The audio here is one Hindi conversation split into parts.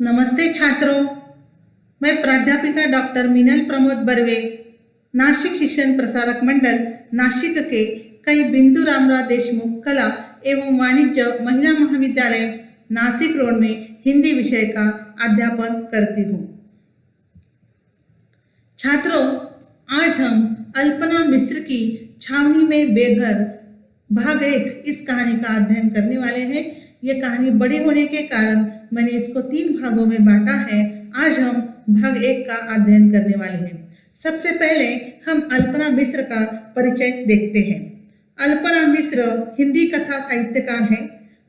नमस्ते छात्रों, मैं प्राध्यापिका डॉक्टर मीनल प्रमोद बर्वे, नासिक शिक्षण प्रसारक मंडल नासिक के कई बिंदु रामराव देशमुख कला एवं वाणिज्य महिला महाविद्यालय नासिक रोड में हिंदी विषय का अध्यापन करती हूँ। छात्रों, आज हम अल्पना मिश्र की छावनी में बेघर भाग 1 इस कहानी का अध्ययन करने वाले हैं। ये कहानी बड़ी होने के कारण मैंने इसको 3 भागों में बांटा है। आज हम भाग 1 का अध्ययन करने वाले हैं। सबसे पहले हम अल्पना मिश्र का परिचय देखते हैं। अल्पना मिश्र हिंदी कथा साहित्यकार हैं।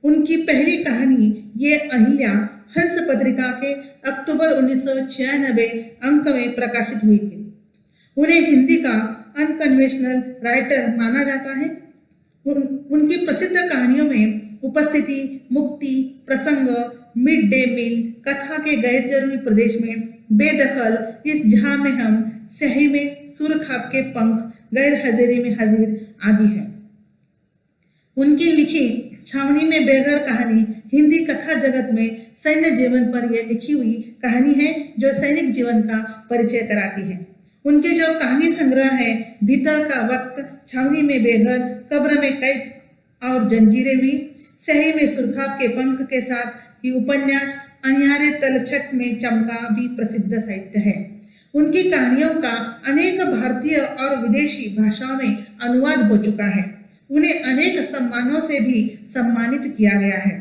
उनकी पहली कहानी ये अहिल्या हंस पत्रिका के अक्टूबर 1996 अंक में प्रकाशित हुई थी। उन्हें हिंदी का अनकन्वेंशनल राइटर माना जाता है। उनकी प्रसिद्ध कहानियों में उपस्थिति, मुक्ति, प्रसंग, मिड डे मील, कथा के गैर जरूरी प्रदेश में, बेदखल, इस जहां में हम, सही में, सुर खाप के पंख, गैर हाजिरी में हाजिर आदि है। उनकी लिखी छावनी में बेघर कहानी हिंदी कथा जगत में सैन्य जीवन पर यह लिखी हुई कहानी है जो सैनिक जीवन का परिचय कराती है। उनके जो कहानी संग्रह है भीतर का वक्त, छावनी में बेघर, कब्र में कैद और जंजीरें भी, सही में सुरखाब के पंख के साथ ही उपन्यास अनियारे तलछट में चमका भी प्रसिद्ध साहित्य है। उनकी कहानियों का अनेक भारतीय और विदेशी भाषाओं में अनुवाद हो चुका है। उन्हें अनेक सम्मानों से भी सम्मानित किया गया है।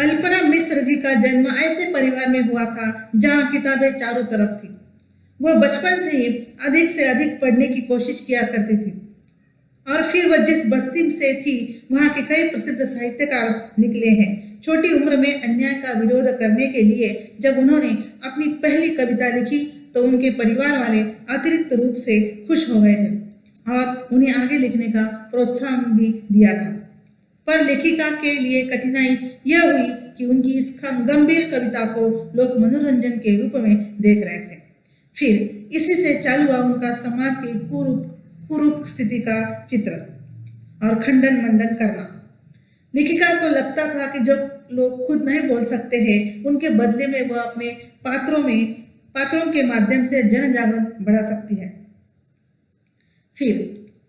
अल्पना मिश्र जी का जन्म ऐसे परिवार में हुआ था जहां किताबें चारों तरफ थी। वह बचपन से ही अधिक से अधिक पढ़ने की कोशिश किया करती थी और फिर वह जिस बस्ती से थी वहां के कई प्रसिद्ध साहित्यकार निकले हैं। छोटी उम्र में अन्याय का विरोध करने के लिए जब उन्होंने अपनी पहली कविता लिखी तो उनके परिवार वाले अतिरिक्त रूप से खुश हो गए थे और उन्हें आगे लिखने का प्रोत्साहन भी दिया था। पर लेखिका के लिए कठिनाई यह हुई कि उनकी इस गंभीर कविता को लोग मनोरंजन के रूप में देख रहे थे। फिर इसी से चालू हुआ उनका समाज की कुरूप स्थिति का चित्र और खंडन मंडन करना। लेखिका को लगता था कि जो लोग खुद नहीं बोल सकते हैं उनके बदले में वह अपने पात्रों के माध्यम से जन जागरण बढ़ा सकती है। फिर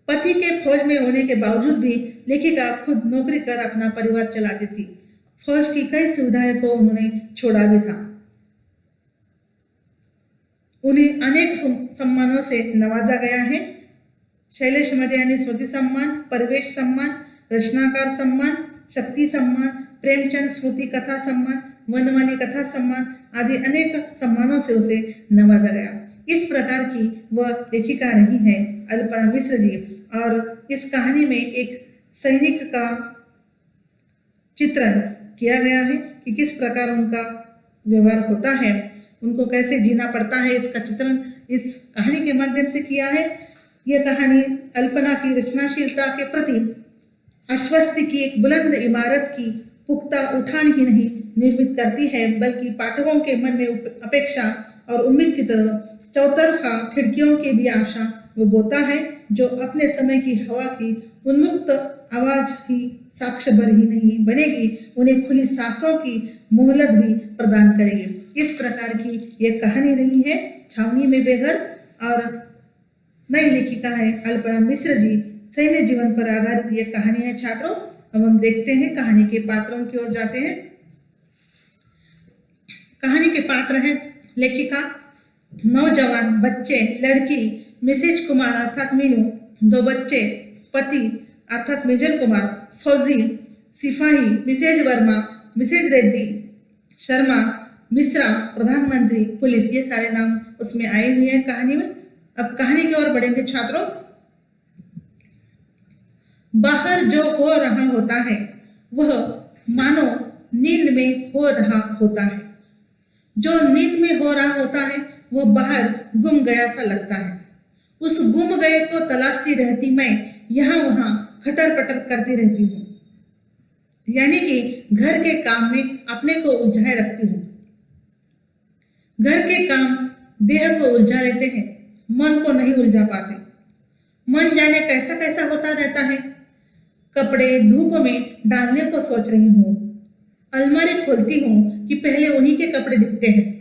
पति के फौज में होने के बावजूद भी लेखिका खुद नौकरी कर अपना परिवार चलाती थी। फौज की कई सुविधाएं को उन्होंने छोड़ा भी था। उन्हें अनेक सम्मानों से नवाजा गया है। शैलेश मर्यानी स्मृति सम्मान, परिवेश सम्मान, रचनाकार सम्मान, शक्ति सम्मान, प्रेमचंद स्मृति कथा सम्मान, वनमाली कथा सम्मान आदि अनेक सम्मानों से उसे नवाजा गया। इस प्रकार की वह लेखिका रही है अल्पना मिश्र जी। और इस कहानी में एक सैनिक का चित्रण किया गया है कि किस प्रकार उनका व्यवहार होता है, उनको कैसे जीना पड़ता है, इसका चित्रण इस कहानी के माध्यम से किया है। यह कहानी अल्पना की रचनाशीलता के प्रति आश्वस्ति की एक बुलंद इमारत की पुख्ता उठान ही नहीं निर्मित करती है, बल्कि पाठकों के मन में अपेक्षा और उम्मीद की तरह चौतरफा खिड़कियों की भी आशा वो बोता है, जो अपने समय की हवा की उन्मुक्त आवाज ही साक्ष्य भर ही नहीं बनेगी, उन्हें खुली सांसों की मोहलत भी प्रदान करेगी। इस प्रकार की यह कहानी रही है छावनी में बेघर और नई लेखिका है अल्पना मिश्र जी। सैन्य जीवन पर आधारित यह कहानी है छात्रों। अब हम देखते हैं कहानी के पात्रों की ओर जाते हैं। कहानी के पात्र हैं लेखिका, नौजवान, बच्चे, लड़की, मिसेज कुमार अर्थात मीनू, 2 बच्चे, पति अर्थात मेजर कुमार, फौजी, सिपाही मिसेज वर्मा, मिसेज रेड्डी, शर्मा, मिश्रा, प्रधानमंत्री, पुलिस, ये सारे नाम उसमें आए हुए हैं कहानी में। अब कहानी की ओर बढ़ेंगे छात्रों। बाहर जो हो रहा होता है वह मानो नींद में हो रहा होता है। जो नींद में हो रहा होता है वो बाहर गुम गया सा लगता है। उस गुम गए को तलाशती रहती मैं यहाँ वहां खटर पटर करती रहती हूँ, यानी कि घर के काम में अपने को उलझाए रखती हूँ। घर के काम देह को उलझा लेते हैं, मन को नहीं उलझा पाते। मन जाने कैसा कैसा होता रहता है। कपड़े धूप में डालने को सोच रही हूँ। अलमारी खोलती हूँ कि पहले उन्हीं के कपड़े दिखते हैं।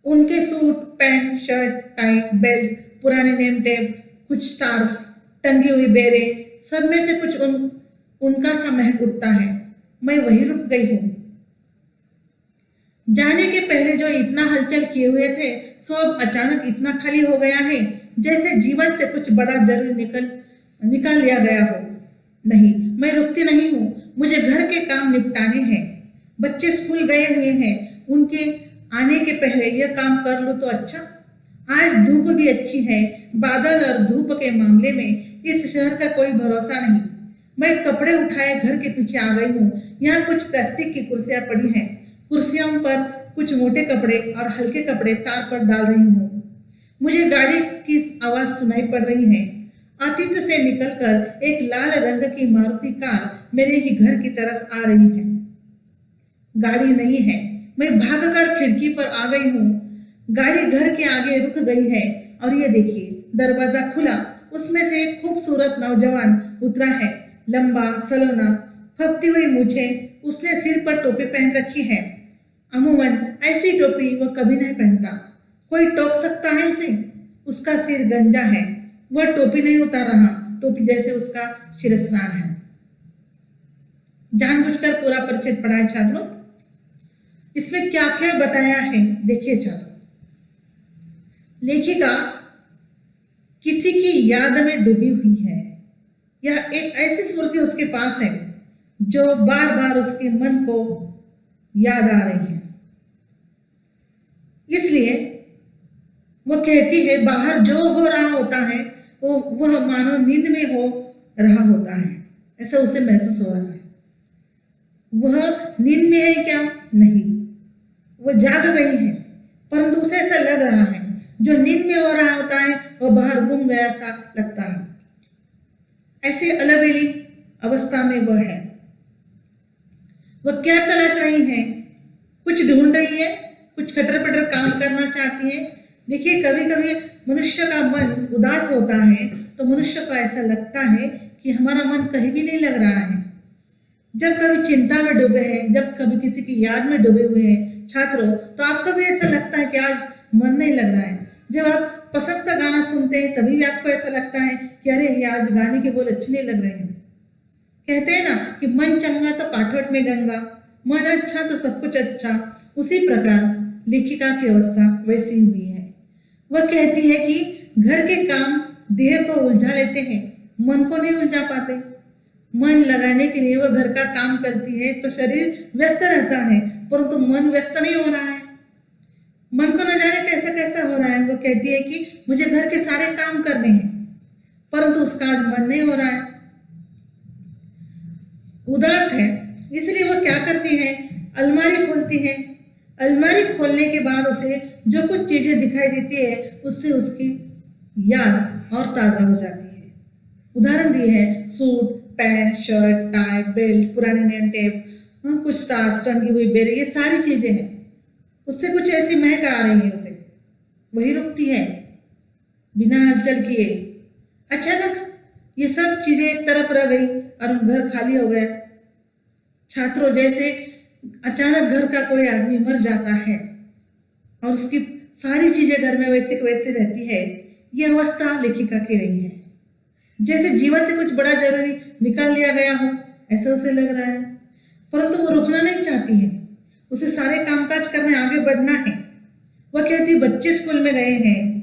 उनके suit, pant, shirt, tie, belt, पुराने नेम टेप, कुछ स्टार्स, टंगी हुई बेरे, सब में से कुछ उनका सा महक उठता है। मैं वही रुक गई हूँ। जाने के पहले जो इतना हलचल किए हुए थे, सो अब अचानक इतना खाली हो गया है, जैसे जीवन से कुछ बड़ा जरूर निकाल लिया गया हो। नहीं, मैं रुकती नहीं हूँ। मुझे घर के काम निपटाने हैं। बच्चे स्कूल गए हुए हैं, उनके आने के पहले यह काम कर लूँ तो अच्छा। आज धूप भी अच्छी है। बादल और धूप के मामले में इस शहर का कोई भरोसा नहीं। मैं कपड़े उठाए घर के पीछे आ गई हूँ। यहाँ कुछ प्लास्टिक की कुर्सियाँ पड़ी हैं। कुर्सियों पर कुछ मोटे कपड़े और हल्के कपड़े तार पर डाल रही हूँ। मुझे गाड़ी की आवाज सुनाई पड़ रही है। अतीत से निकलकर एक लाल रंग की मारुति कार मेरे ही घर की तरफ आ रही है। गाड़ी नहीं है। मैं भागकर खिड़की पर आ गई हूँ। गाड़ी घर के आगे रुक गई है और ये देखिए, दरवाजा खुला। उसमें से एक खूबसूरत नौजवान उतरा है। लंबा, सलोना, फपती हुई मूछें। उसने सिर पर टोपी पहन रखी है। अमूमन ऐसी टोपी वह कभी नहीं पहनता। कोई टोक सकता है उसे? उसका सिर गंजा है। वह टोपी नहीं उतार रहा, टोपी जैसे उसका शिरस्त्राण है। जानबूझकर पूरा परिचय पढ़ा है छात्रों। इसमें क्या क्या बताया है देखिए छात्रों। लेखिका किसी की याद में डूबी हुई है। यह एक ऐसी स्मृति उसके पास है जो बार बार उसके मन को याद आ रही है। इसलिए वह कहती है, बाहर जो हो रहा होता है वह मानो नींद में हो रहा होता है। ऐसा उसे महसूस हो रहा है। वह नींद में है क्या? नहीं, वह जाग गई है, परंतु उसे ऐसा लग रहा है जो नींद में हो रहा होता है वह बाहर गुम गया सा लगता है। ऐसी अलबेली अवस्था में वह है। वह क्या तलाश रही है? कुछ ढूंढ रही है, कुछ खटर पटर काम करना चाहती है। देखिए, कभी कभी मनुष्य का मन उदास होता है तो मनुष्य को ऐसा लगता है कि हमारा मन कहीं भी नहीं लग रहा है। जब कभी चिंता में डूबे हैं, जब कभी किसी की याद में डूबे हुए हैं छात्रों, तो आपको भी ऐसा लगता है कि आज मन नहीं लग रहा है। जब आप पसंद का गाना सुनते हैं तभी भी आपको ऐसा लगता है कि अरे ये आज गाने के बोल अच्छे नहीं लग रहे हैं। कहते हैं ना कि मन चंगा तो काठोट में गंगा, मन अच्छा तो सब कुछ अच्छा। उसी प्रकार लेखिका की अवस्था वैसी हुई है। वह कहती है कि घर के काम देह को उलझा लेते हैं, मन को नहीं उलझा पाते। मन लगाने के लिए वह घर का काम करती है तो शरीर व्यस्त रहता है, परंतु मन व्यस्त नहीं हो रहा है। मन को न जाने कैसा कैसा हो रहा है। वो कहती है कि मुझे घर के सारे काम करने हैं, परंतु उसका आज मन नहीं हो रहा है, उदास है। इसलिए वह क्या करती है? अलमारी खोलती है। अलमारी खोलने के बाद उसे जो कुछ चीजें दिखाई देती है उससे उसकी याद और ताजा हो जाती है। उदाहरण दिए है, suit, pant, shirt, tie, belt, पुराने नेम टेप, कुछ स्टार्स, टंगी हुई बेरे, ये सारी चीजें हैं। उससे कुछ ऐसी महक आ रही है उसे। वही रुकती है बिना हलचल किए। अचानक ये सब चीजें एक तरफ रह गई और घर खाली हो गया। छात्रों, जैसे अचानक घर का कोई आदमी मर जाता है और उसकी सारी चीजें घर में वैसे वैसे रहती है। ये अवस्था लेखिका की रही है। जैसे जीवन से कुछ बड़ा जरूरी निकाल लिया गया हो, ऐसा उसे लग रहा है। परंतु वो रुकना नहीं चाहती है। उसे सारे कामकाज करने आगे बढ़ना है। वह कहती, बच्चे स्कूल में गए हैं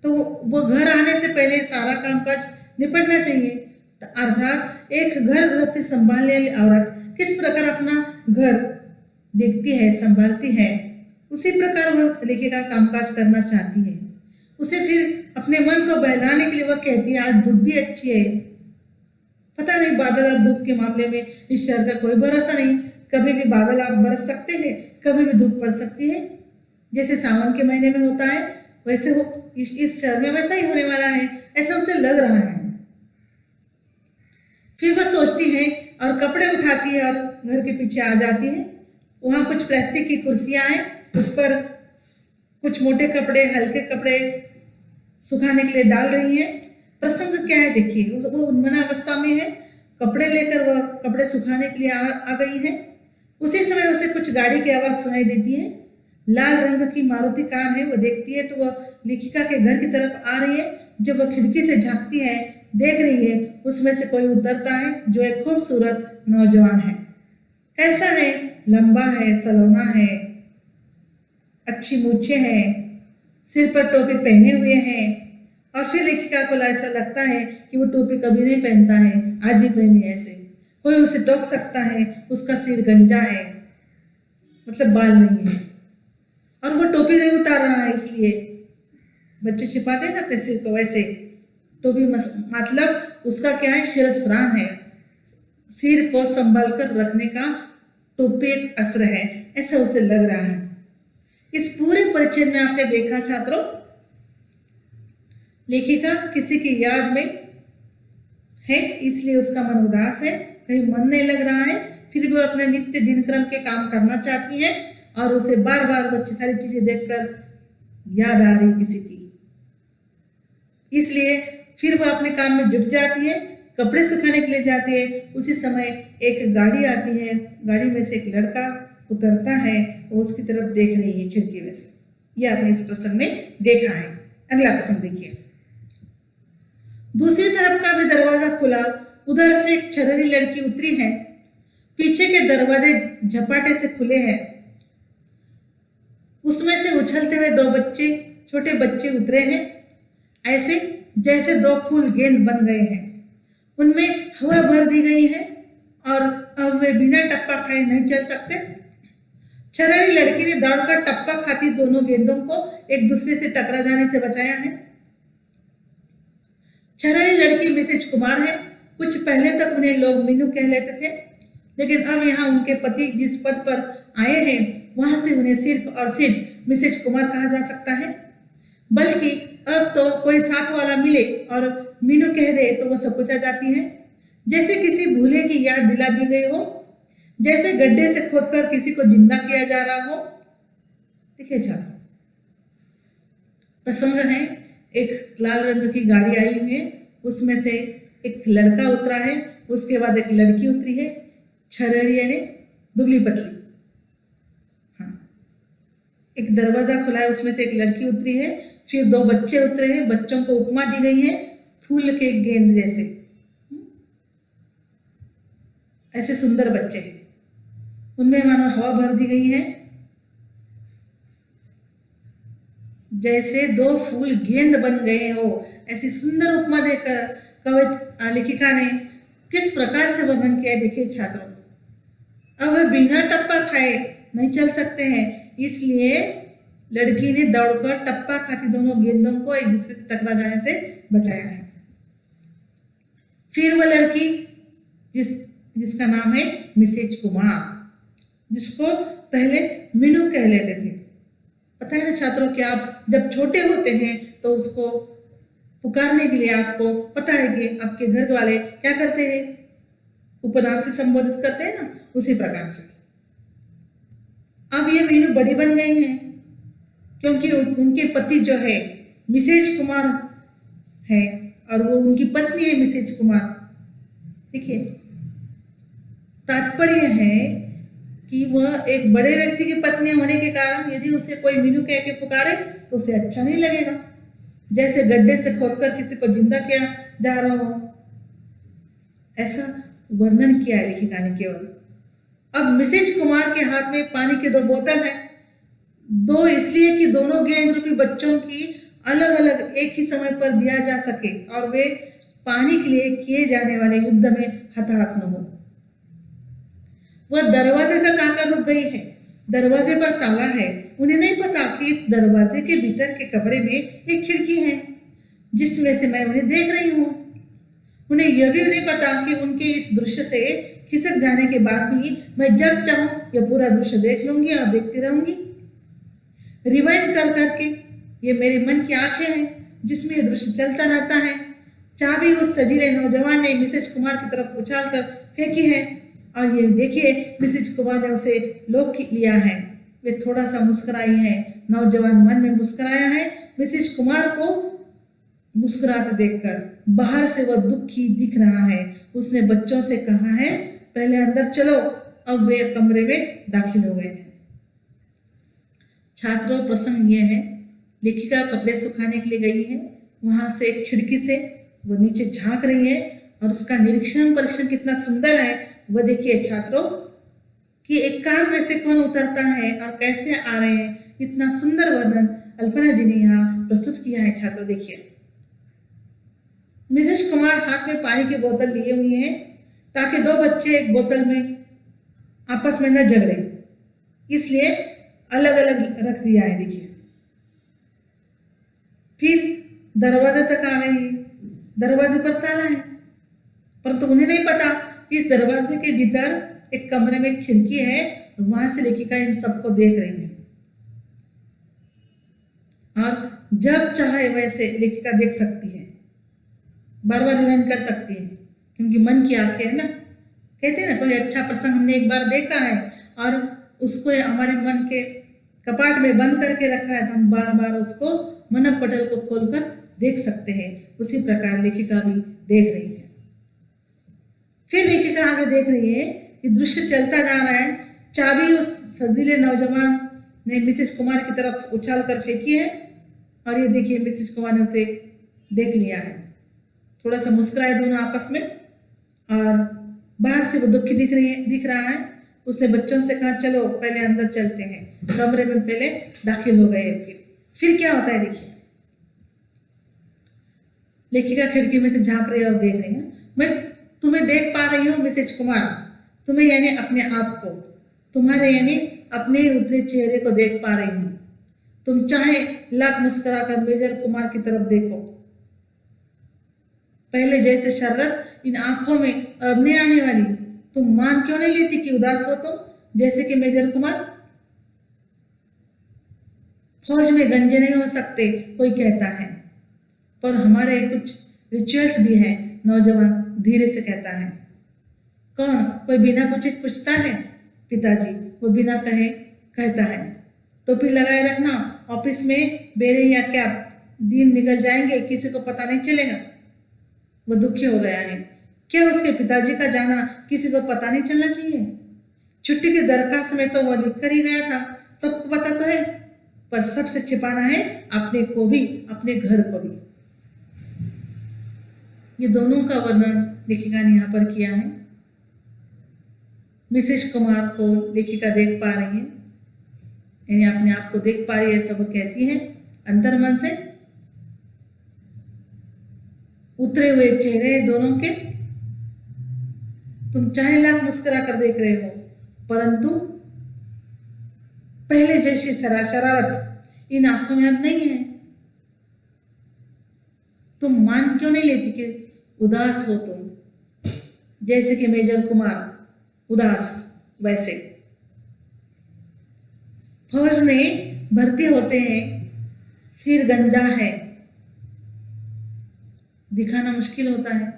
तो वो घर आने से पहले सारा कामकाज निपटना चाहिए। तो अर्थात एक घर गृहस्थी संभालने वाली औरत किस प्रकार अपना घर देखती है, संभालती है, उसी प्रकार वह लेखिका कामकाज करना चाहती है। उसे फिर अपने मन को बहलाने के लिए वह कहती है, आज धूप भी अच्छी है। पता नहीं, बादल और धूप के मामले में इस शहर का कोई भरोसा नहीं। कभी भी बादल आप बरस सकते हैं, कभी भी धूप पड़ सकती है। जैसे सावन के महीने में होता है वैसे हो इस शहर में वैसा ही होने वाला है, ऐसा उसे लग रहा है। फिर वह सोचती है और कपड़े उठाती है और घर के पीछे आ जाती है। वहाँ कुछ प्लास्टिक की कुर्सियाँ हैं, उस पर कुछ मोटे कपड़े, हल्के कपड़े सुखाने के लिए डाल रही है। प्रसंग क्या है देखिए, वो उन्मना अवस्था में है। कपड़े लेकर वह कपड़े सुखाने के लिए आ गई है। उसी समय उसे कुछ गाड़ी की आवाज सुनाई देती है। लाल रंग की मारुति कार है। वो देखती है तो वह लेखिका के घर की तरफ आ रही है। जब वह खिड़की से झांकती है, देख रही है, उसमें से कोई उतरता है जो एक खूबसूरत नौजवान है। कैसा है? लंबा है, सलोना है, अच्छी मूछें हैं, सिर पर टोपी पहने हुए हैं। और फिर लेखिका को ऐसा लगता है कि वो टोपी कभी नहीं पहनता है, आज ही पहनी है ऐसे। कोई उसे टोक सकता है, उसका सिर गंजा है, मतलब बाल नहीं है, और वो टोपी नहीं उतार रहा है। इसलिए बच्चे छिपाते हैं ना अपने सिर को, वैसे टोपी मतलब उसका क्या है, शिरस्त्राण है, सिर को संभाल कर रखने का टोपी एक अस्त्र है, ऐसा उसे लग रहा है। इस पूरे परिचय में आपने देखा छात्रों, लेखिका किसी की याद में है, इसलिए उसका मन उदास है, कहीं मन नहीं लग रहा है। फिर भी वो अपने नित्य दिनक्रम के काम करना चाहती है और उसे बार बार वो सारी चीजें देखकर याद आ रही किसी की, इसलिए फिर वो अपने काम में जुट जाती है। कपड़े सुखाने के लिए जाती है। उसी समय एक गाड़ी आती है। गाड़ी में से एक लड़का उतरता है, वो उसकी तरफ देख रही है खिड़की में से। यह आपने इस प्रसंग में देखा है। अगला प्रसंग देखिए। दूसरी तरफ का भी दरवाजा खुला, उधर से एक छरहरी लड़की उतरी है। पीछे के दरवाजे झपाटे से खुले हैं। उसमें से उछलते हुए दो बच्चे, छोटे बच्चे उतरे हैं, ऐसे जैसे दो फूल गेंद बन गए हैं। उनमें हवा भर दी गई है और अब वे बिना टप्पा खाए नहीं चल सकते। छरहरी लड़की ने दौड़कर टप्पा खाती दोनों गेंदों को एक दूसरे से टकरा जाने से बचाया है। छरहरी लड़की मिसेज कुमार है। कुछ पहले तक उन्हें लोग मीनू कह लेते थे, लेकिन अब यहाँ उनके पति जिस पद पर आए हैं वहां से उन्हें सिर्फ और सिर्फ मिसेज कुमार कहा जा सकता है। बल्कि अब तो कोई साथ वाला मिले और मीनू कह दे तो वह सब कुछ आ जाती है, जैसे किसी भूले की याद दिला दी गई हो, जैसे गड्ढे से खोदकर किसी को जिंदा किया जा रहा हो। देखिए छात्र, प्रसंग है, एक लाल रंग की गाड़ी आई हुई है, उसमें से एक लड़का उतरा है, उसके बाद एक लड़की उतरी है, छरहरी यानी दुबली पतली। हाँ, एक दरवाजा खुला है, उसमें से एक लड़की उतरी है, फिर दो बच्चे उतरे हैं। बच्चों को उपमा दी गई है फूल के गेंद जैसे, ऐसे सुंदर बच्चे हैं, उनमें मानो हवा भर दी गई है, जैसे दो फूल गेंद बन गए हो। ऐसी सुंदर उपमा देकर कवि लेखिका ने किस प्रकार से वर्णन किया है, देखिए छात्रों। अब वे बिना टप्पा खाए नहीं चल सकते हैं, इसलिए लड़की ने दौड़कर टप्पा खाती दोनों गेंदों को एक दूसरे से टकरा जाने से बचाया है। फिर वह लड़की जिसका नाम है मिसेज कुमार, जिसको पहले मीनू कह लेते थे। पता है ना छात्रों कि आप जब छोटे होते हैं तो उसको पुकारने के लिए आपको पता है कि आपके घर वाले क्या करते हैं, उपनाम से संबोधित करते हैं ना, उसी प्रकार से। अब ये मीनू बड़ी बन गई हैं क्योंकि उनके पति जो है मिसेज कुमार है और वो उनकी पत्नी है मिसेज कुमार। देखिए, तात्पर्य है कि वह एक बड़े व्यक्ति की पत्नी होने के कारण यदि उसे कोई मीनू कह के पुकारे तो उसे अच्छा नहीं लगेगा, जैसे गड्ढे से खोदकर किसी को जिंदा किया जा रहा हो। ऐसा वर्णन किया है लेखिका ने केवल। अब मिसेज कुमार के हाथ में पानी की दो बोतल है, दो इसलिए कि दोनों गेंद रूपी बच्चों की अलग अलग एक ही समय पर दिया जा सके और वे पानी के लिए किए जाने वाले युद्ध में हताहत न हो। वह दरवाजे तक आकर रुक गई है। दरवाजे पर ताला है। उन्हें नहीं पता कि इस दरवाजे के भीतर के कमरे में एक खिड़की है जिसमें से मैं उन्हें देख रही हूँ। उन्हें यह भी नहीं पता कि उनके इस दृश्य से खिसक जाने के बाद भी मैं जब चाहूं यह पूरा दृश्य देख लूंगी और देखती रहूंगी। रिवाइंड कर करके ये मेरे मन की आंखें हैं जिसमें यह दृश्य चलता रहता है। चाबी उस सजीले नौजवान ने मिसेज कुमार की तरफ उछाल कर फेंकी है और ये देखिए मिसेज कुमार ने उसे लोक लिया है। वे थोड़ा सा मुस्कुराई है। नौजवान मन में मुस्कुराया है मिसेज कुमार को मुस्कुराते देखकर। बाहर से वह दुखी दिख रहा है। उसने बच्चों से कहा है, पहले अंदर चलो अब वे कमरे में दाखिल हो गए हैं। छात्रों, प्रसंग यह है, लेखिका कपड़े सुखाने के लिए गई है। वहां से एक खिड़की से वो नीचे झांक रही है और उसका निरीक्षण परीक्षण कितना सुंदर है वो देखिए छात्रों, कि एक कार में से कौन उतरता है और कैसे आ रहे हैं। इतना सुंदर वर्णन अल्पना जी ने यहाँ प्रस्तुत किया है छात्रों, देखिए। मिसेस कुमार हाथ में पानी की बोतल लिए हुई है ताकि दो बच्चे एक बोतल में आपस में न झगड़े, इसलिए अलग अलग रख दिया है, देखिए। फिर दरवाजे तक आ गई है। दरवाजे पर ताला है, परंतु तो उन्हें नहीं पता कि इस दरवाजे के भीतर एक कमरे में खिड़की है, वहां से लेखिका इन सबको देख रही है और जब चाहे वैसे लेखिका देख सकती है, बार बार रिवाइंड कर सकती है, क्योंकि मन की आंखें है ना। कहते हैं ना, कोई अच्छा प्रसंग हमने एक बार देखा है और उसको हमारे मन के कपाट में बंद करके रखा है, तो हम बार बार उसको मनन पटल को खोलकर देख सकते हैं। उसी प्रकार लेखिका भी देख रही है। फिर लेखिका आगे देख रही है कि दृश्य चलता जा रहा है। चाबी उस सजीले नौजवान ने मिसेस कुमार की तरफ उछाल कर फेंकी है और ये देखिए मिसेस कुमार ने उसे देख लिया है। थोड़ा सा मुस्कुराए दोनों आपस में और बाहर से वो दुखी दिख रहा है। उसने बच्चों से कहा, चलो पहले अंदर चलते हैं। कमरे में पहले दाखिल हो गए। फिर क्या होता है देखिए। लेखिका खिड़की में से झांक रही है और देख रही है। मैं तुम्हें देख पा रही हूँ मिसेज कुमार, तुम्हें यानी अपने आप को, तुम्हारे यानी अपने उतरे चेहरे को देख पा रही हूँ। तुम चाहे लाख मुस्कुरा कर मेजर कुमार की तरफ देखो, पहले जैसे शर्रत इन आंखों में अब नहीं आने वाली। तुम मान क्यों नहीं लेती कि उदास हो तुम, जैसे कि मेजर कुमार? फौज में गंजे नहीं हो सकते कोई कहता है, पर हमारे कुछ रिचुअल्स भी हैं, नौजवान धीरे से कहता है। कौन? कोई बिना पूछे पूछता है? पिताजी। वो बिना कहे कहता है, टोपी लगाए रखना, ऑफिस में बेरे या कैप, दिन निकल जाएंगे, किसी को पता नहीं चलेगा। वो दुखी हो गया है। क्या उसके पिताजी का जाना किसी को पता नहीं चलना चाहिए? छुट्टी की दरखास्त में तो वो लिख कर ही गया था, सबको पता तो है, पर सबसे छिपाना है अपने को भी, अपने घर को भी। ये दोनों का वर्णन लेखिका ने यहाँ पर किया है। मिसेस कुमार को लेखिका देख पा रही है, यानी अपने आप को देख पा रही है, सब कहती है अंतर मन से। उतरे हुए चेहरे दोनों के, तुम चाहे लाख मुस्कुरा कर देख रहे हो, परंतु पहले जैसी शरारत इन आंखों में अब नहीं है। तुम मान क्यों नहीं लेती कि उदास हो तुम, जैसे कि मेजर कुमार उदास वैसे। फौज में भर्ती होते हैं, सिर गंजा है, दिखाना मुश्किल होता है।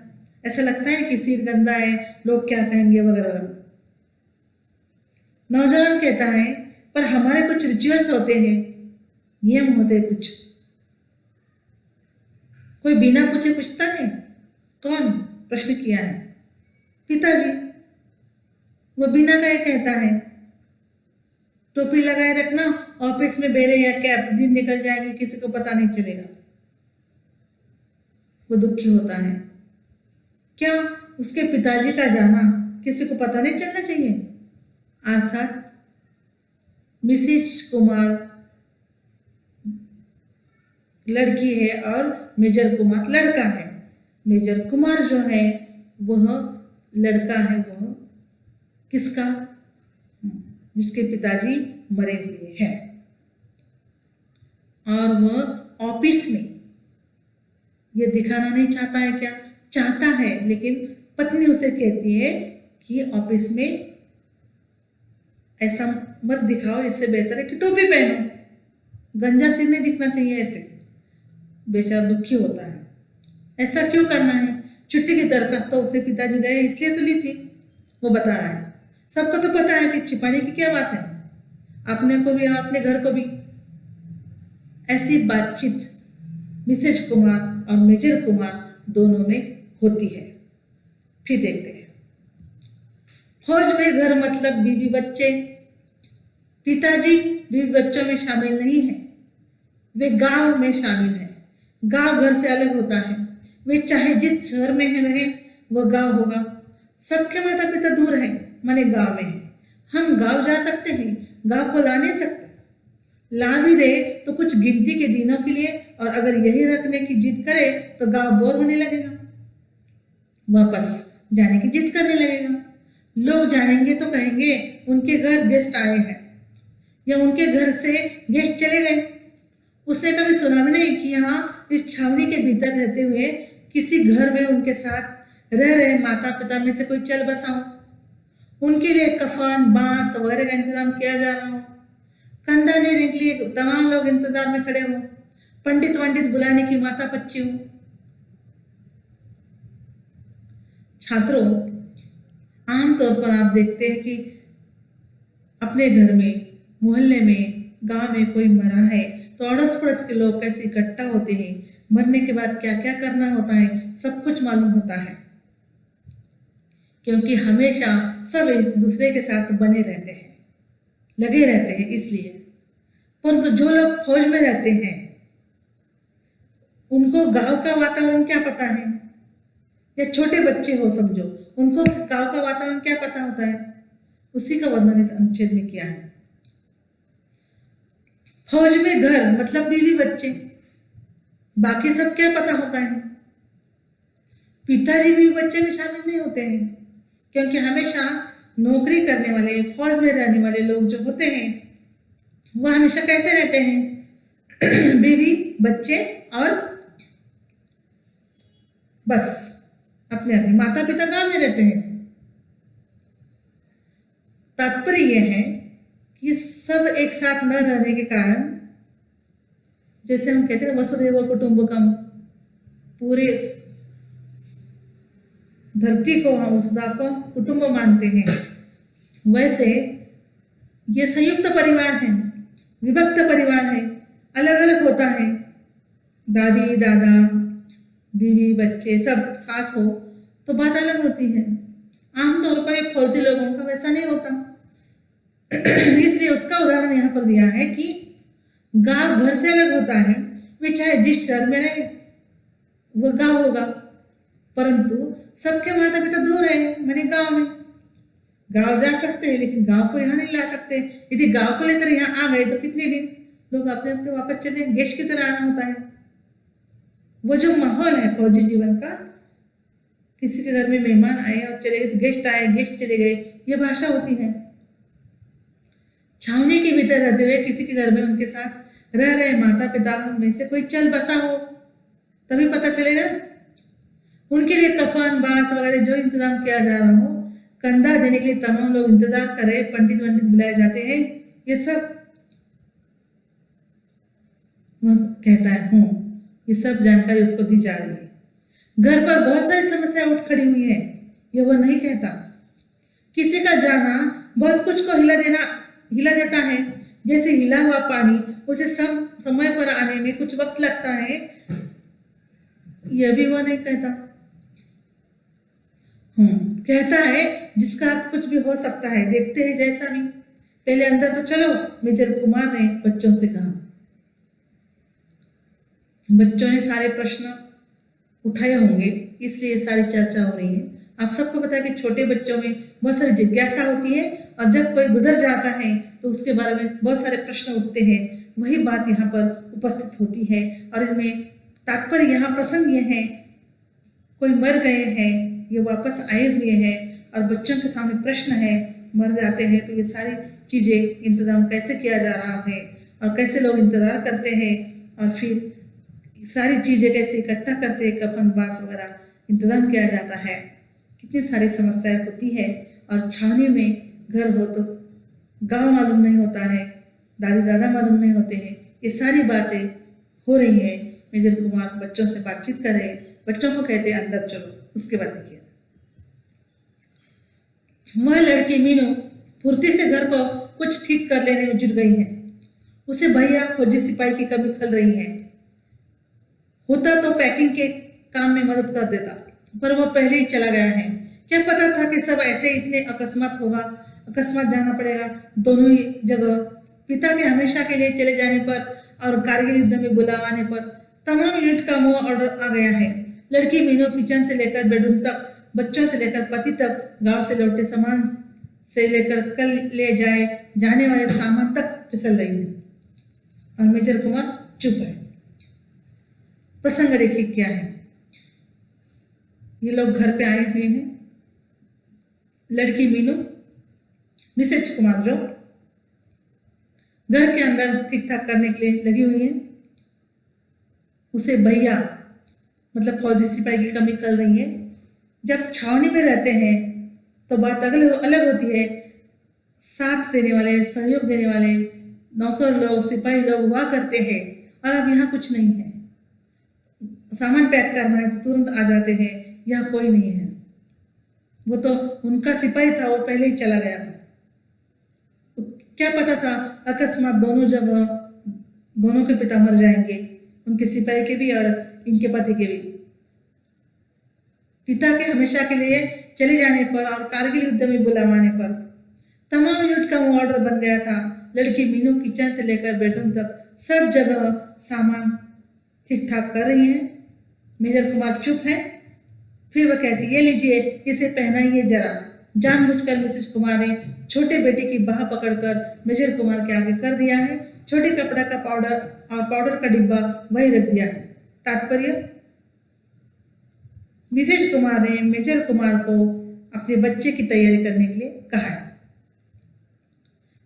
ऐसा लगता है कि सिर गंदा है, लोग क्या कहेंगे वगैरह। नौजवान कहता है, पर हमारे कुछ रिचुअल्स होते हैं, नियम होते हैं कुछ। कोई बिना पूछे पूछता है? कौन? प्रश्न किया है पिताजी। वो बिना कहे कहता है, टोपी लगाए रखना, ऑफिस में बेरे या कैप, दिन निकल जाएंगे, किसी को पता नहीं चलेगा। वो दुखी होता है। क्या उसके पिताजी का जाना किसी को पता नहीं चलना चाहिए? अर्थात मिसेस कुमार लड़की है और मेजर कुमार लड़का है। मेजर कुमार जो है वह लड़का है, वह किसका? जिसके पिताजी मरे हुए हैं, और वह ऑफिस में ये दिखाना नहीं चाहता है। क्या चाहता है? लेकिन पत्नी उसे कहती है कि ऑफिस में ऐसा मत दिखाओ, इससे बेहतर है कि टोपी पहनो, गंजा सिर नहीं दिखना चाहिए। ऐसे बेचारा दुखी होता है। ऐसा क्यों करना है? छुट्टी की दरखास्त तो उसके पिताजी गए इसलिए तो ली थी, वो बता रहा है। सबको तो पता है कि छिपाने की क्या बात है, अपने को भी और अपने घर को भी। ऐसी बातचीत मिसेज कुमार और मेजर कुमार दोनों में होती है। फिर देखते हैं। फौज में घर मतलब बीवी बच्चे। पिताजी बीवी बच्चों में शामिल नहीं है, वे गांव में शामिल है। गांव घर से अलग होता है। वे चाहे जिस शहर में है रहे, वह गांव होगा। सबके माता पिता दूर हैं, माने गांव में है। हम गांव जा सकते हैं, गांव को ला नहीं सकते। ला भी दे तो कुछ गिनती के दिनों के लिए, और अगर यही रखने की जिद करे तो गांव बोर होने लगेगा, वापस जाने की जिद करने लगेगा। लोग जानेंगे तो कहेंगे उनके घर गेस्ट आए हैं, या उनके घर से गेस्ट चले गए। उसने कभी सुना भी नहीं कि यहाँ इस छावनी के भीतर रहते हुए किसी घर में उनके साथ रह रहे माता पिता में से कोई चल बसा हो, उनके लिए कफन बांस वगैरह का इंतजाम किया जा रहा हो, कंधा देने के लिए तमाम लोग इंतजार में खड़े हो, पंडित वंडित बुलाने की माता पच्ची हो। छात्रों, आमतौर पर आप देखते हैं कि अपने घर में, मोहल्ले में, गांव में कोई मरा है तो अड़ोस पड़ोस के लोग कैसे इकट्ठा होते हैं, मरने के बाद क्या क्या करना होता है, सब कुछ मालूम होता है, क्योंकि हमेशा सब एक दूसरे के साथ बने रहते हैं, लगे रहते हैं इसलिए। परंतु जो लोग फौज में रहते हैं उनको गांव का वातावरण क्या पता है, या छोटे बच्चे हो समझो, उनको गांव का वातावरण क्या पता होता है, उसी का वर्णन इस अनुच्छेद में किया है। फौज में घर मतलब बीवी बच्चे, बाकी सब क्या पता होता है। पिताजी बीवी बच्चे में शामिल नहीं होते हैं, क्योंकि हमेशा नौकरी करने वाले, फौज में रहने वाले लोग जो होते हैं वह हमेशा कैसे रहते हैं, बीवी बच्चे और बस अपने अपने, माता पिता गांव में रहते हैं। तात्पर्य यह है कि सब एक साथ न रहने के कारण, जैसे हम कहते हैं वसुधैव कुटुंबकम, पूरे धरती को, हम वसुधा को कुटुंब मानते हैं, वैसे ये संयुक्त परिवार है, विभक्त परिवार है, अलग अलग होता है। दादी दादा बीवी बच्चे सब साथ हो तो बात अलग होती है। आमतौर पर एक फौजी लोगों का वैसा नहीं होता। इसलिए उसका उदाहरण यहाँ पर दिया है कि गांव घर से अलग होता है। वे चाहे जिस शहर में रहे वो गांव होगा, परंतु सबके माता पिता दूर है, मैंने गांव में। गांव जा सकते हैं लेकिन गांव को यहाँ नहीं ला सकते। यदि गांव को लेकर यहाँ आ गए तो कितने दिन लोग अपने अपने वापस चले, गेस्ट की तरह आना होता है। वो जो माहौल है फौजी जीवन का, किसी के घर में मेहमान आए और चले गए तो गेस्ट आए गेस्ट चले गए, ये भाषा होती है। छावनी के भीतर रहते हुए किसी के घर में उनके साथ रह रहे माता पिता में से कोई चल बसा हो तभी पता चलेगा। उनके लिए कफन बांस वगैरह जो इंतजाम किया जा रहा हो, कंधा देने के लिए तमाम लोग इंतजार कर रहे, पंडित वंडित बुलाए जाते हैं, ये सब वह कहता है ये सब जानकारी उसको दी जा रही है। घर पर बहुत सारी समस्या उठ खड़ी हुई है, ये वह नहीं कहता। किसी का जाना बहुत कुछ को हिला देता है, जैसे हिला हुआ पानी उसे सब समय पर आने में कुछ वक्त लगता है, यह भी वह नहीं कहता। कहता है जिसका अर्थ कुछ भी हो सकता है, देखते हैं जैसा भी, पहले अंदर तो चलो, मेजर कुमार ने बच्चों से कहा। बच्चों ने सारे प्रश्न उठाए होंगे, इसलिए सारी चर्चा हो रही है। आप सबको पता है कि छोटे बच्चों में बहुत सारी जिज्ञासा होती है, और जब कोई गुजर जाता है तो उसके बारे में बहुत सारे प्रश्न उठते हैं। वही बात यहाँ पर उपस्थित होती है, और इनमें तात्पर्य यहाँ प्रसंग ये है, कोई मर गए हैं, ये वापस आए हुए हैं, और बच्चों के सामने प्रश्न है, मर जाते हैं तो ये सारी चीज़ें इंतजाम कैसे किया जा रहा है, और कैसे लोग इंतज़ार करते हैं, और फिर सारी चीज़ें कैसे इकट्ठा करते हैं, कफन बांस वगैरह इंतजाम किया जाता है। कितनी सारी समस्याएं होती है। और छावनी में घर हो तो गांव मालूम नहीं होता है, दादी दादा मालूम नहीं होते हैं, ये सारी बातें हो रही हैं। मेजर कुमार बच्चों से बातचीत कर रहे हैं, बच्चों को कहते हैं अंदर चलो। उसके बाद देखिए, वह लड़की मीनू फुर्ती से घर को कुछ ठीक कर लेने में जुट गई है। उसे भैया फौजी सिपाही की कमी खल रही है। होता तो पैकिंग के काम में मदद कर देता, पर वह पहले ही चला गया है, क्या पता था कि सब ऐसे इतने अकस्मात होगा, अकस्मात जाना पड़ेगा दोनों ही जगह। पिता के हमेशा के लिए चले जाने पर और कारगिल युद्ध में बुलावाने पर तमाम यूनिट का मुंह ऑर्डर आ गया है। लड़की मीनू किचन से लेकर बेडरूम तक, बच्चों से लेकर पति तक, गांव से लौटे सामान से लेकर कल ले जाने वाले सामान तक फिसल रही है। और मेजर कुमार चुप है। प्रसंग देखिए क्या है। ये लोग घर पे आए हुए हैं। लड़की मीनू मिसेज कुमार जो घर के अंदर ठीक ठाक करने के लिए लगी हुई है। उसे भैया मतलब फौजी सिपाही की कमी कर रही है। जब छावनी में रहते हैं तो बात अलग होती है। साथ देने वाले, सहयोग देने वाले नौकर लोग, सिपाही लोग हुआ करते हैं। और अब यहाँ कुछ नहीं है। सामान पैक करना है तो तुरंत आ जाते हैं। यहाँ कोई नहीं है। वो तो उनका सिपाही था, वो पहले ही चला गया था। तो क्या पता था अकस्मात दोनों जगह दोनों के पिता मर जाएंगे, उनके सिपाही के भी और इनके पति के भी। पिता के हमेशा के लिए चले जाने पर और कारगिल युद्ध में बुलावाने पर तमाम यूनिट का ऑर्डर बन गया था। लड़की मीनू किचन से लेकर बेडरूम तक सब जगह सामान ठीक ठाक कर रही है। मेजर कुमार चुप है। फिर वह कहती, ये लीजिए, इसे पहनाइए जरा। जानबूझकर मिसेज कुमार ने छोटे बेटे की बाह पकड़कर मेजर कुमार के आगे कर दिया है। छोटे कपड़ा का पाउडर और पाउडर का डिब्बा वही रख दिया है। तात्पर्य, मिसेज कुमार ने मेजर कुमार को अपने बच्चे की तैयारी करने के लिए कहा है।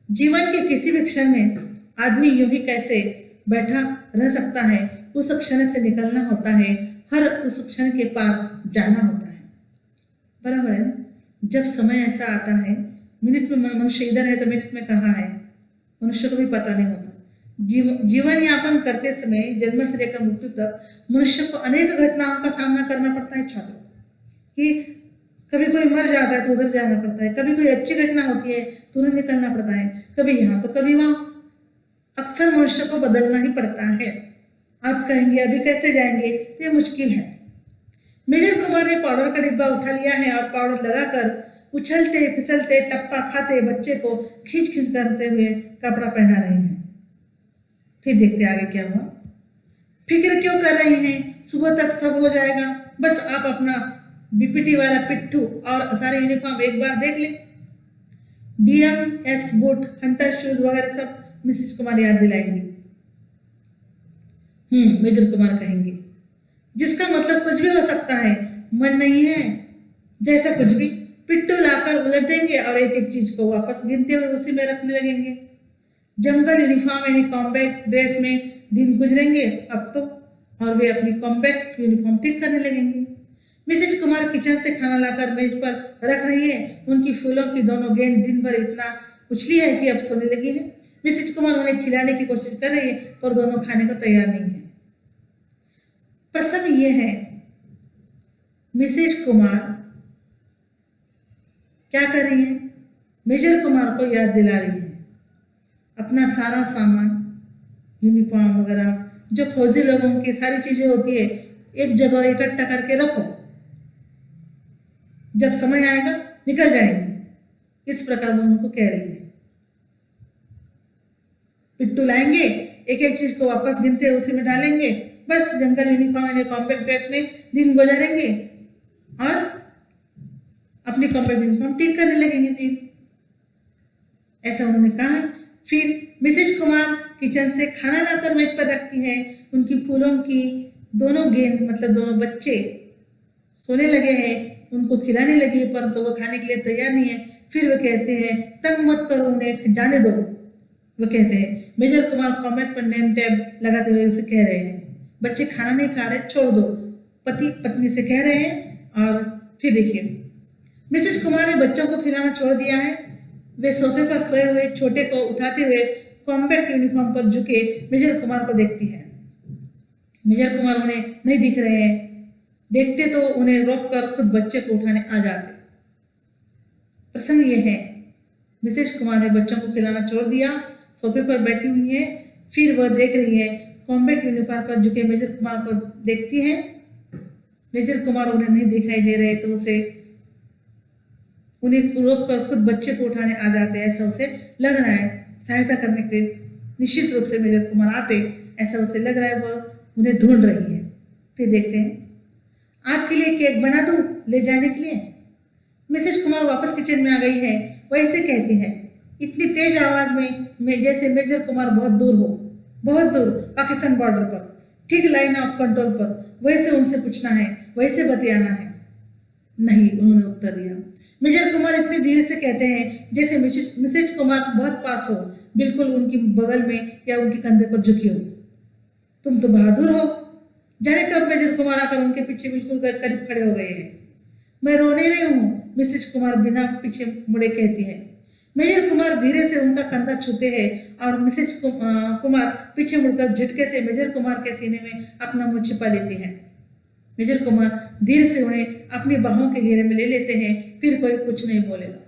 जीवन के किसी भी क्षण में आदमी यूं ही कैसे बैठा रह सकता है, उस क्षण से निकलना होता है। हर उस क्षण के पार जाना होता है। बराबर है ना? जब समय ऐसा आता है, मिनट में मनुष्य इधर है तो मिनट में कहाँ है, मनुष्य को भी पता नहीं होता। जीवन यापन करते समय जन्म से लेकर मृत्यु तक मनुष्य को अनेक घटनाओं का सामना करना पड़ता है छात्रों। कि कभी कोई मर जाता है तो उधर जाना पड़ता है, कभी कोई अच्छी घटना होती है तुरंत निकलना पड़ता है, कभी यहाँ तो कभी वहाँ। अक्सर मनुष्य को बदलना ही पड़ता है। आप कहेंगे अभी कैसे जाएंगे, तो ये मुश्किल है। मेजर कुमार ने पाउडर का डिब्बा उठा लिया है और पाउडर लगाकर उछलते फिसलते टप्पा खाते बच्चे को खींच खींच करते हुए कपड़ा पहना रही हैं। फिर देखते आगे क्या हुआ। फिक्र क्यों कर रही हैं, सुबह तक सब हो जाएगा। बस आप अपना बीपीटी वाला पिट्ठू और सारे यूनिफॉर्म एक बार देख लें। डीएमएस बूट, हंटर शूज वगैरह सब मिसेज कुमार याद दिलाएंगे। मेजर कुमार कहेंगे, जिसका मतलब कुछ भी हो सकता है, मन नहीं है जैसा कुछ भी। पिट्ठू लाकर उलट देंगे और एक एक चीज को वापस गिनते हुए उसी में रखने लगेंगे। जंगल यूनिफॉर्म यानी कॉम्बैक्ट ड्रेस में दिन गुजरेंगे अब तो, और वे अपनी कॉम्बैक्ट यूनिफॉर्म ठीक करने लगेंगे। मिसेज कुमार किचन से खाना लाकर मेज पर रख रही है। उनकी फूलों की दोनों गेंद दिन भर इतना उछली है कि अब सोने लगी है। मिसेज कुमार उन्हें खिलाने की कोशिश कर रही है पर दोनों खाने को तैयार नहीं है। प्रसंग ये है, मिसेज कुमार क्या कर रही है, मेजर कुमार को याद दिला रही है अपना सारा सामान, यूनिफॉर्म वगैरह जो फौजी लोगों की सारी चीजें होती है एक जगह इकट्ठा करके रखो, जब समय आएगा निकल जाएंगे। इस प्रकार वो उनको कह रही है। पिट्ठू लाएंगे, एक एक चीज को वापस गिनते उसी में डालेंगे। बस जंगल यूनिफॉर्म यानी कॉम्पैक्ट ड्रेस में दिन गुजारेंगे और अपनी कॉम्पैक्ट यूनिफॉर्म ठीक करने लगेंगे। फिर ऐसा उन्होंने कहा। फिर मिसेज कुमार किचन से खाना लाकर मेज पर रखती है। उनकी फूलों की दोनों गेंद मतलब दोनों बच्चे सोने लगे हैं, उनको खिलाने लगी है परंतु वो खाने के लिए तैयार नहीं है। फिर वो कहते हैं, तंग मत करो उन्हें, जाने दो। वो कहते हैं, मेजर कुमार कॉमेंट पर नेम टैब लगाते हुए उसे कह रहे हैं, बच्चे खाना नहीं खा रहे, छोड़ दो। पति पत्नी से कह रहे हैं। और फिर देखिए, मिसेज कुमार ने बच्चों को खिलाना छोड़ दिया है। वे सोफे पर सोए हुए छोटे को उठाते हुए कॉम्बैक्ट यूनिफॉर्म पर झुके मेजर कुमार को देखती है। मेजर कुमार उन्हें नहीं दिख रहे हैं। देखते तो उन्हें रोककर खुद बच्चे को उठाने आ जाते। प्रसंग यह है, मिसेज कुमार ने बच्चों को खिलाना छोड़ दिया, सोफे पर बैठी हुई है। फिर वह देख रही है, कॉम्बैक्ट यूनिफॉर्म पर झुके मेजर कुमार को देखती है। मेजर कुमार उन्हें नहीं दिखाई दे रहे तो उसे उन्हें रोक कर खुद बच्चे को उठाने आ जाते, ऐसा उसे लग रहा है। सहायता करने के लिए निश्चित रूप से मेजर कुमार आते, ऐसा उसे लग रहा है। वह उन्हें ढूंढ रही है। फिर देखते हैं, आपके लिए केक बना दूं ले जाने के लिए? मिसेज कुमार वापस किचन में आ गई है। वह ऐसे कहती है, इतनी तेज आवाज में जैसे मेजर कुमार बहुत दूर हो, बहुत दूर, पाकिस्तान बॉर्डर पर, ठीक लाइन ऑफ कंट्रोल पर। वैसे उनसे पूछना है, वैसे बतियाना है। नहीं, उन्होंने उत्तर दिया। मेजर कुमार इतने धीरे से कहते हैं जैसे मिसेज कुमार बहुत पास हो, बिल्कुल उनकी बगल में या उनके कंधे पर झुकी हो। तुम तो बहादुर हो। जाने कब मेजर कुमार आकर उनके पीछे बिल्कुल करीब खड़े हो गए हैं। मैं रोने रही हूँ, मिसेज कुमार बिना पीछे मुड़े कहती है। मेजर कुमार धीरे से उनका कंधा छूते हैं और मिसेज कुमार पीछे मुड़कर झटके से मेजर कुमार के सीने में अपना मुंह छिपा लेती है। मेजर कुमार धीरे से उन्हें अपनी बाहों के घेरे में ले लेते हैं। फिर कोई कुछ नहीं बोलेगा।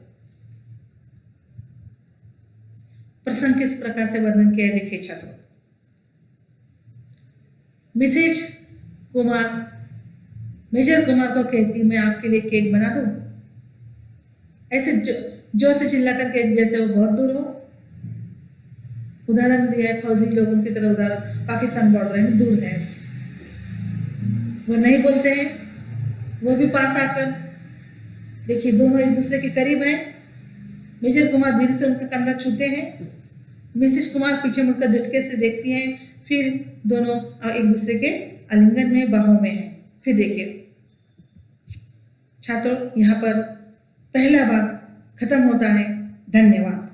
प्रसंग किस प्रकार से वर्णन किया है देखिए छात्रों। मिसेज कुमार मेजर कुमार को कहती, मैं आपके लिए केक बना दूं? ऐसे जो से चिल्ला कर कहती जैसे वो बहुत दूर हो। उदाहरण दिया है फौजी लोगों की तरह, उदाहरण पाकिस्तान बॉर्डर है, दूर है ऐसे। वो नहीं बोलते हैं, वो भी पास आकर। देखिए दोनों एक दूसरे के करीब हैं। मेजर कुमार धीरे से उनका कंधा छूते हैं। मिसेज कुमार पीछे मुड़कर झटके से देखती हैं। फिर दोनों एक दूसरे के आलिंगन में, बाहों में हैं। फिर देखिए छात्रों, यहाँ पर पहला भाग खत्म होता है। धन्यवाद।